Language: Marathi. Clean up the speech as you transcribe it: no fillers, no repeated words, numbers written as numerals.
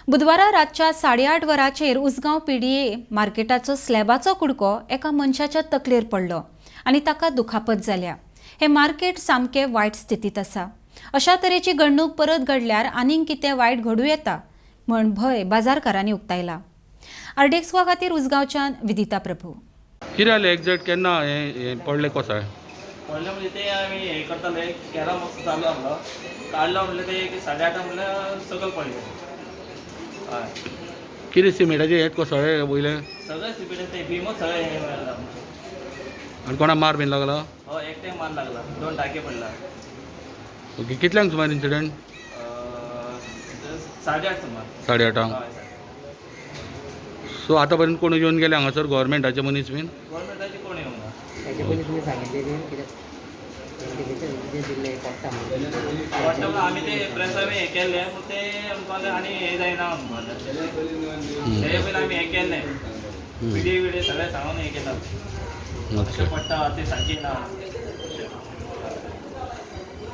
बुधवारा रातच्या 8:30 वरांचेर उसगांव पीडीए मार्केटाचो स्लॅबाचो कुडको एका मनशाच्या तकलेर पडलो आनी ताका दुखापत जाल्या। हे मार्केट सामके वायट स्थितीत आसा। अशा तरेची घडणूक परत घडल्यार आनीक कितें वायट घडूं येता म्हण भंय बाजारकारांनी उक्तायला। आरडेक्सवा खातीर उसगांवच्यान विदिता प्रभू। कितें जालें एग्जॅक्ट केन्ना हे पडले कोसाय? पडले म्हणजे ते आम्ही हे करताले कॅरम चालू आसलो काढलो म्हणले ते 8:30 म्हणल्यार सकल पडले। हय कितें सिमेंटाचे हेत कोसळ्ळे वयले? सगळे सिपीडे ते भीमच सगळे हे मेळ्ळा। आनी कोणा मार बीन लागला? हो एकटे मार लागला, 2 टाके पडला। ओके, कितल्यांक सुमार इन्सिडंट? 8:30 सुमार। 8:30. हय सो आतां पर्यंत कोण येवन गेले हांगासर गव्हर्मेंटाचे मनीस बीन? गव्हर्मेंटाची कोण येवंक ना। त्याचे पयलीं तुमी सांगितलें कितें दिल्ले कोर्टा वाटतं आम्ही ते प्रेसार हे केले पण ते आमकां आनी हे जायना म्हणून ते पयलीं आमी हे केले व्हिडिओ सगळे सांगून हे केला ओके. पडटा ते सारकी ना।